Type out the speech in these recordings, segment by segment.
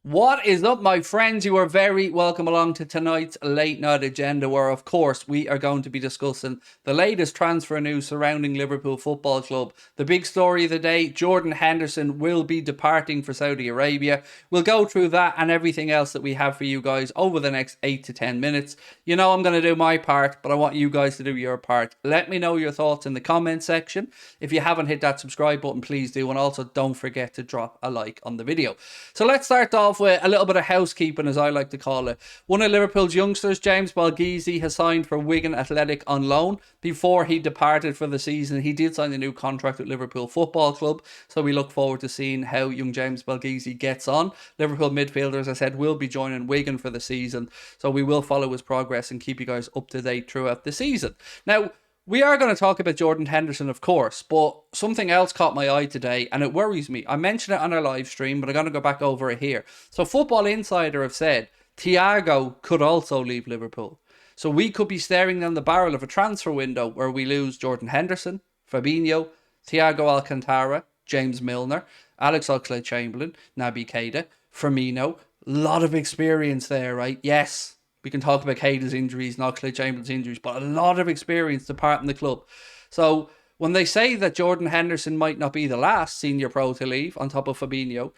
What is up, my friends? You are very welcome along to tonight's late night agenda, where, of course, we are going to be discussing the latest transfer news surrounding Liverpool Football Club. The big story of the day: Jordan Henderson will be departing for Saudi Arabia. We'll go through that and everything else that we have for you guys over the next 8 to 10 minutes. You know I'm going to do my part, but I want you guys to do your part. Let me know your thoughts in the comment section. If you haven't hit that subscribe button, please do, and also don't forget to drop a like on the video. So let's start off with a little bit of housekeeping, as I like to call it. One of Liverpool's youngsters, James Balgisi, has signed for Wigan Athletic on loan. Before he departed for the season, he did sign a new contract with Liverpool Football Club, so we look forward to seeing how young James Balgisi gets on. Liverpool midfielder, as I said, will be joining Wigan for the season, so we will follow his progress and keep you guys up to date throughout the season. Now, we are going to talk about Jordan Henderson, of course, but something else caught my eye today, and it worries me. I mentioned it on our live stream, but I'm going to go back over it here. So Football Insider have said Thiago could also leave Liverpool. So we could be staring down the barrel of a transfer window where we lose Jordan Henderson, Fabinho, Thiago Alcantara, James Milner, Alex Oxlade-Chamberlain, Naby Keita, Firmino. Lot of experience there, right? Yes. We can talk about Keita's injuries and Oxlade-Chamberlain's injuries, but a lot of experience departing the club. So when they say that Jordan Henderson might not be the last senior pro to leave on top of Fabinho,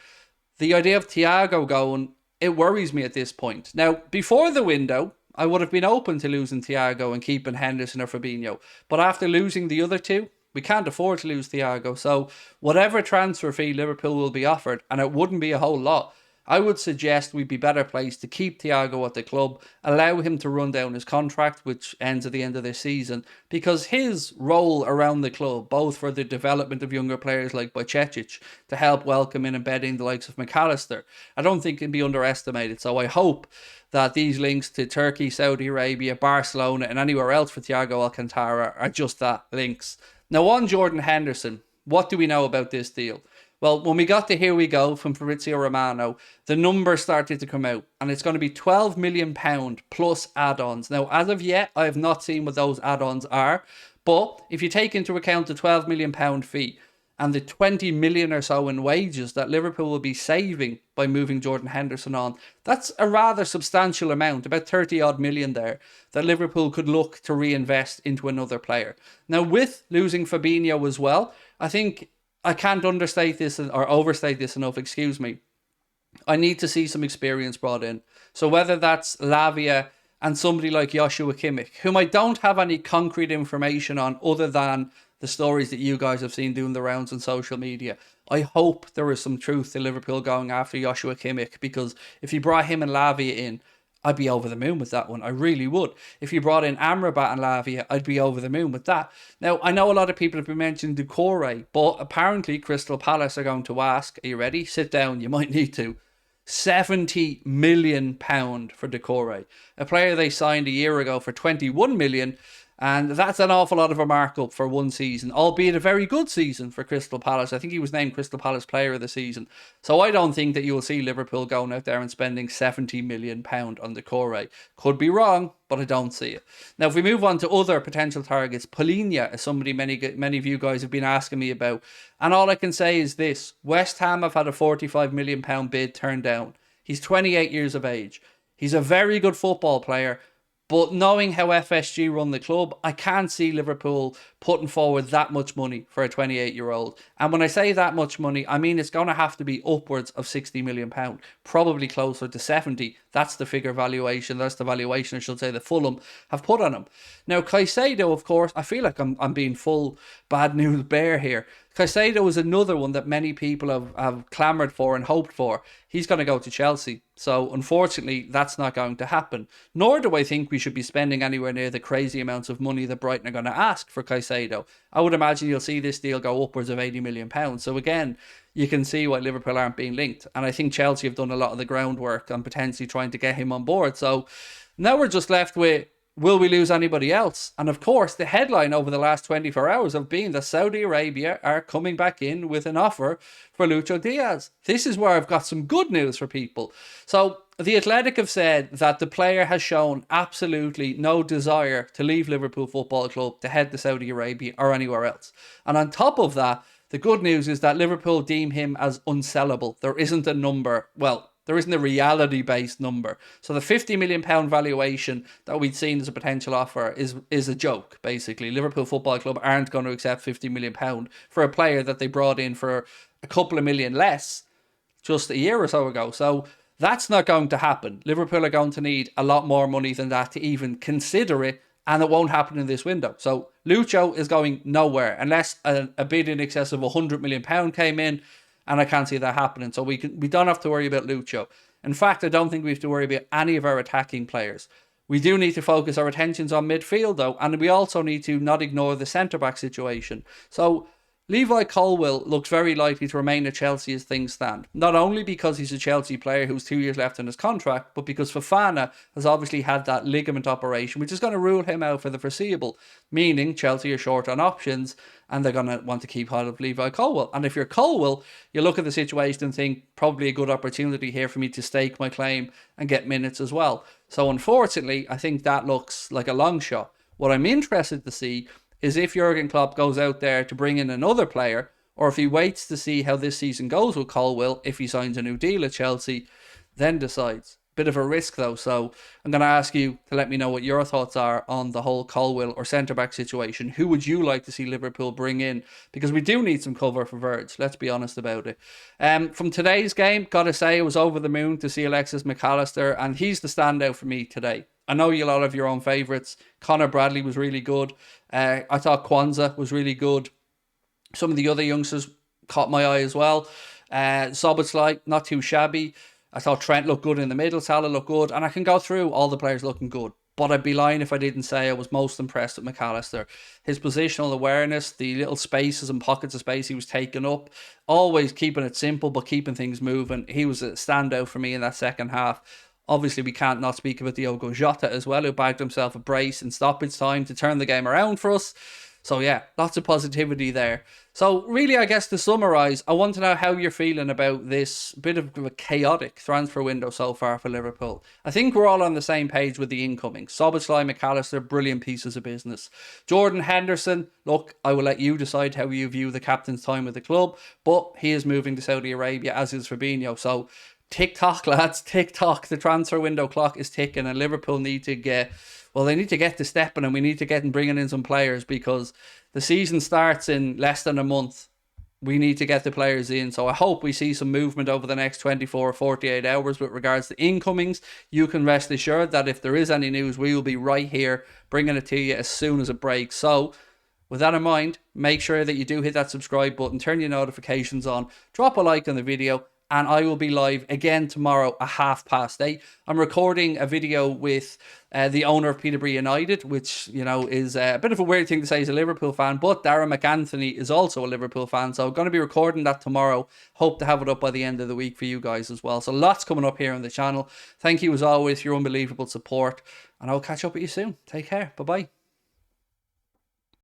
the idea of Thiago going, it worries me at this point. Now, before the window, I would have been open to losing Thiago and keeping Henderson or Fabinho. But after losing the other two, we can't afford to lose Thiago. So whatever transfer fee Liverpool will be offered, and it wouldn't be a whole lot, I would suggest we'd be better placed to keep Thiago at the club, allow him to run down his contract, which ends at the end of this season, because his role around the club, both for the development of younger players like Bajcetic, to help welcome in embedding the likes of McAllister, I don't think can be underestimated. So I hope that these links to Turkey, Saudi Arabia, Barcelona, and anywhere else for Thiago Alcantara are just that, links. Now, on Jordan Henderson, what do we know about this deal? Well, when we got to Here We Go from Fabrizio Romano, the numbers started to come out, and it's going to be £12 million plus add-ons. Now, as of yet, I have not seen what those add-ons are, but if you take into account the £12 million fee and the 20 million or so in wages that Liverpool will be saving by moving Jordan Henderson on, that's a rather substantial amount, about 30 odd million there, that Liverpool could look to reinvest into another player. Now, with losing Fabinho as well, I think I can't understate this or overstate this enough, excuse me. I need to see some experience brought in. So whether that's Lavia and somebody like Joshua Kimmich, whom I don't have any concrete information on other than the stories that you guys have seen doing the rounds on social media. I hope there is some truth to Liverpool going after Joshua Kimmich, because if you brought him and Lavia in, I'd be over the moon with that one. I really would. If you brought in Amrabat and Lavia, I'd be over the moon with that. Now, I know a lot of people have been mentioning Doucouré, but apparently Crystal Palace are going to ask, are you ready? Sit down, you might need to. £70 million for Doucouré. A player they signed a year ago for 21 million, and that's an awful lot of a markup for one season, albeit a very good season for Crystal Palace. I think he was named Crystal Palace Player of the Season. So I don't think that you will see Liverpool going out there and spending £70 million on Doucouré. Could be wrong, but I don't see it. Now, if we move on to other potential targets, Polina is somebody many of you guys have been asking me about. And all I can say is this: West Ham have had a £45 million bid turned down. He's 28 years of age. He's a very good football player. But knowing how FSG run the club, I can't see Liverpool putting forward that much money for a 28-year-old. And when I say that much money, I mean it's going to have to be upwards of £60 million, probably closer to 70. That's the figure valuation. That's the valuation, I should say, that Fulham have put on him. Now, Caicedo, of course, I feel like I'm being full bad news bear here. Caicedo is another one that many people have clamoured for and hoped for. He's going to go to Chelsea. So, unfortunately, that's not going to happen. Nor do I think we should be spending anywhere near the crazy amounts of money that Brighton are going to ask for Caicedo. I would imagine you'll see this deal go upwards of £80 million. So, again, you can see why Liverpool aren't being linked. And I think Chelsea have done a lot of the groundwork on potentially trying to get him on board. So, now we're just left with, will we lose anybody else? And of course, the headline over the last 24 hours have been that Saudi Arabia are coming back in with an offer for Lucho Diaz. This is where I've got some good news for people. So, The Athletic have said that the player has shown absolutely no desire to leave Liverpool Football Club to head to Saudi Arabia or anywhere else. And on top of that, the good news is that Liverpool deem him as unsellable. There isn't a number, well, There isn't a reality-based number. So the £50 million valuation that we'd seen as a potential offer is a joke, basically. Liverpool Football Club aren't going to accept £50 million for a player that they brought in for a couple of million less just a year or so ago. So that's not going to happen. Liverpool are going to need a lot more money than that to even consider it, and it won't happen in this window. So Lucho is going nowhere unless a bid in excess of £100 million came in, and I can't see that happening. So we don't have to worry about Lucho. In fact, I don't think we have to worry about any of our attacking players. We do need to focus our attentions on midfield, though, and we also need to not ignore the centre-back situation. So Levi Colwill looks very likely to remain at Chelsea as things stand. Not only because he's a Chelsea player who's 2 years left in his contract, but because Fofana has obviously had that ligament operation, which is going to rule him out for the foreseeable, meaning Chelsea are short on options and they're going to want to keep hold of Levi Colwill. And if you're Colwill, you look at the situation and think, probably a good opportunity here for me to stake my claim and get minutes as well. So unfortunately, I think that looks like a long shot. What I'm interested to see is if Jurgen Klopp goes out there to bring in another player, or if he waits to see how this season goes with Colwill, if he signs a new deal at Chelsea, then decides. Bit of a risk though, so I'm going to ask you to let me know what your thoughts are on the whole Colwill or centre-back situation. Who would you like to see Liverpool bring in? Because we do need some cover for Verge, let's be honest about it. From today's game, gotta say I was over the moon to see Alexis McAllister, and he's the standout for me today. I know you all have your own favourites. Connor Bradley was really good. I thought Kwanzaa was really good. Some of the other youngsters caught my eye as well. Szoboszlai, not too shabby. I thought Trent looked good in the middle. Salah looked good. And I can go through all the players looking good. But I'd be lying if I didn't say I was most impressed with McAllister. His positional awareness, the little spaces and pockets of space he was taking up, always keeping it simple but keeping things moving. He was a standout for me in that second half. Obviously, we can't not speak about Diogo Jota as well, who bagged himself a brace in stoppage time to turn the game around for us. So yeah, lots of positivity there. So really, I guess to summarise, I want to know how you're feeling about this bit of a chaotic transfer window so far for Liverpool. I think we're all on the same page with the incoming. Szoboszlai, McAllister, brilliant pieces of business. Jordan Henderson, look, I will let you decide how you view the captain's time with the club, but he is moving to Saudi Arabia, as is Fabinho. So tick-tock, lads, tick-tock. The transfer window clock is ticking and Liverpool need to get, well, they need to get to stepping and we need to get bringing in some players because the season starts in less than a month. We need to get the players in. So I hope we see some movement over the next 24 or 48 hours with regards to incomings. You can rest assured that if there is any news, we will be right here bringing it to you as soon as it breaks. So with that in mind, make sure that you do hit that subscribe button, turn your notifications on, drop a like on the video, and I will be live again tomorrow at 8:30. I'm recording a video with the owner of Peterborough United, which, you know, is a bit of a weird thing to say as a Liverpool fan, but Darren McAnthony is also a Liverpool fan, so I'm going to be recording that tomorrow. Hope to have it up by the end of the week for you guys as well. So lots coming up here on the channel. Thank you as always for your unbelievable support, and I'll catch up with you soon. Take care. Bye-bye.